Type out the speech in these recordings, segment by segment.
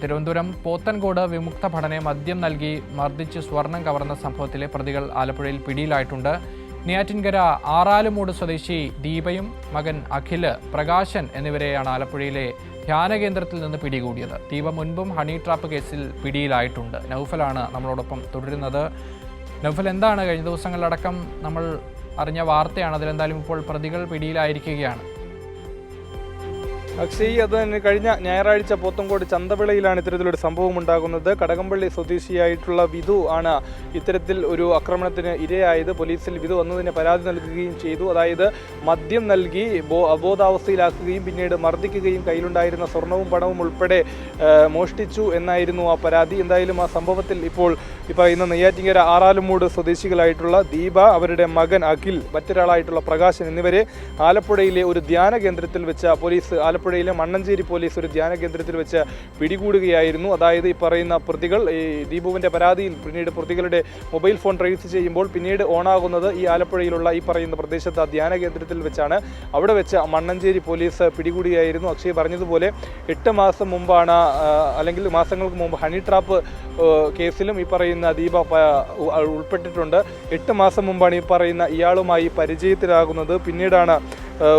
തിരുവനന്തപുരം പോത്തൻകോട് വിമുക്ത ഭടനെ മദ്യം നൽകി മർദ്ദിച്ച് സ്വർണം കവർന്ന സംഭവത്തിലെ പ്രതികൾ ആലപ്പുഴയിൽ പിടിയിലായിട്ടുണ്ട്. നെയ്യാറ്റിൻകര ആറാലുമൂട് സ്വദേശി ദീപയും മകൻ അഖില്, പ്രകാശൻ എന്നിവരെയാണ് ആലപ്പുഴയിലെ ധ്യാനകേന്ദ്രത്തിൽ നിന്ന് പിടികൂടിയത്. ദീപ മുൻപും ഹണി ട്രാപ്പ് കേസിൽ പിടിയിലായിട്ടുണ്ട്. നൗഫലാണ് നമ്മളോടൊപ്പം തുടരുന്നത്. നൗഫൽ, എന്താണ് കഴിഞ്ഞ ദിവസങ്ങളിലടക്കം നമ്മൾ അറിഞ്ഞ വാർത്തയാണ്, അതിലെന്തായാലും ഇപ്പോൾ പ്രതികൾ പിടിയിലായിരിക്കുകയാണ്. അക്ഷയ്, അത് തന്നെ കഴിഞ്ഞ ഞായറാഴ്ച പോത്തൻകോട് ചന്തവിളയിലാണ് ഇത്തരത്തിലൊരു സംഭവം ഉണ്ടാകുന്നത്. കടകംപള്ളി സ്വദേശിയായിട്ടുള്ള വിധു ആണ് ഇത്തരത്തിൽ ഒരു ആക്രമണത്തിന് ഇരയായത്. പോലീസിൽ വിധു വന്നതിന് പരാതി നൽകുകയും ചെയ്തു. അതായത് മദ്യം നൽകി അബോധാവസ്ഥയിലാക്കുകയും പിന്നീട് മർദ്ദിക്കുകയും കയ്യിലുണ്ടായിരുന്ന സ്വർണവും പണവും ഉൾപ്പെടെ മോഷ്ടിച്ചു എന്നായിരുന്നു ആ പരാതി. എന്തായാലും ആ സംഭവത്തിൽ ഇപ്പോൾ ഇന്ന് നെയ്യാറ്റിൻകര ആറാലുമൂട് സ്വദേശികളായിട്ടുള്ള ദീപ, അവരുടെ മകൻ അഖിൽ, മറ്റൊരാളായിട്ടുള്ള പ്രകാശൻ എന്നിവരെ ആലപ്പുഴയിലെ ഒരു ധ്യാന കേന്ദ്രത്തിൽ വെച്ച പോലീസ്, ആലപ്പുഴയിലെ മണ്ണഞ്ചേരി പോലീസ് ഒരു ധ്യാന കേന്ദ്രത്തിൽ വെച്ച് പിടികൂടുകയായിരുന്നു. അതായത് ഈ പറയുന്ന പ്രതികൾ, ഈ ദീപുവിൻ്റെ പരാതിയിൽ പിന്നീട് പ്രതികളുടെ മൊബൈൽ ഫോൺ ട്രേസ് ചെയ്യുമ്പോൾ പിന്നീട് ഓണാകുന്നത് ഈ ആലപ്പുഴയിലുള്ള ഈ പറയുന്ന പ്രദേശത്ത് ധ്യാന കേന്ദ്രത്തിൽ വെച്ചാണ്. അവിടെ വെച്ച് മണ്ണഞ്ചേരി പോലീസ് പിടികൂടുകയായിരുന്നു. അക്ഷയ് പറഞ്ഞതുപോലെ 8 മാസം മുമ്പാണ്, അല്ലെങ്കിൽ മാസങ്ങൾക്ക് മുമ്പ് ഹണി ട്രാപ്പ് കേസിലും ഈ പറയുന്ന ദീപ ഉൾപ്പെട്ടിട്ടുണ്ട്. 8 മാസം മുമ്പാണ് ഈ പറയുന്ന ഇയാളുമായി പരിചയത്തിലാകുന്നത്. പിന്നീടാണ്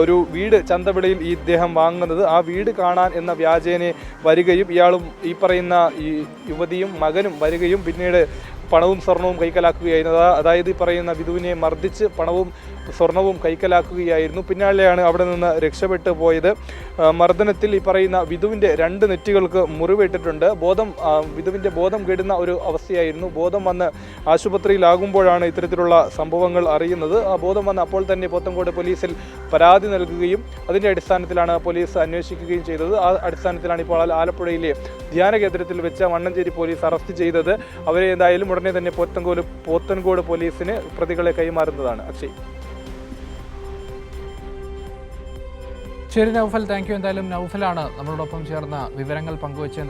ഒരു വീട് ചന്തവിളയിൽ ഇദ്ദേഹം വാങ്ങുന്നത്. ആ വീട് കാണാൻ എന്ന വ്യാജേനെ വരികയും ഇയാളും ഈ പറയുന്ന ഈ യുവതിയും മകനും വരികയും പിന്നീട് പണവും സ്വർണവും കൈക്കലാക്കുകയായിരുന്നു. അതായത് ഈ പറയുന്ന വിധുവിനെ മർദ്ദിച്ച് പണവും സ്വർണവും കൈക്കലാക്കുകയായിരുന്നു. പിന്നാലെയാണ് അവിടെ നിന്ന് രക്ഷപ്പെട്ടു പോയത്. മർദ്ദനത്തിൽ ഈ പറയുന്ന വിധുവിൻ്റെ 2 നെറ്റികൾക്ക് മുറിവേറ്റിട്ടുണ്ട്. വിധുവിൻ്റെ ബോധം കെടുന്ന ഒരു അവസ്ഥയായിരുന്നു. ബോധം വന്ന് ആശുപത്രിയിലാകുമ്പോഴാണ് ഇത്തരത്തിലുള്ള സംഭവങ്ങൾ അറിയുന്നത്. ആ ബോധം വന്ന് അപ്പോൾ തന്നെ പോത്തൻകോട് പോലീസിൽ പരാതി നൽകുകയും അതിൻ്റെ അടിസ്ഥാനത്തിലാണ് പോലീസ് അന്വേഷിക്കുകയും ചെയ്തത്. ആ അടിസ്ഥാനത്തിലാണ് ഇപ്പോൾ ആലപ്പുഴയിലെ ധ്യാന കേന്ദ്രത്തിൽ വെച്ച് മണ്ണഞ്ചേരി പോലീസ് അറസ്റ്റ് ചെയ്തത്. അവരെ എന്തായാലും ഉടനെ തന്നെ പോത്തൻകോട് പോലീസിന് പ്രതികളെ കൈമാറുന്നതാണ്. അക്ഷയ്. ശരി നൗഫൽ, താങ്ക് യു. എന്തായാലും നൗഫലാണ് നമ്മളോടൊപ്പം ചേർന്ന വിവരങ്ങൾ പങ്കുവച്ചത്.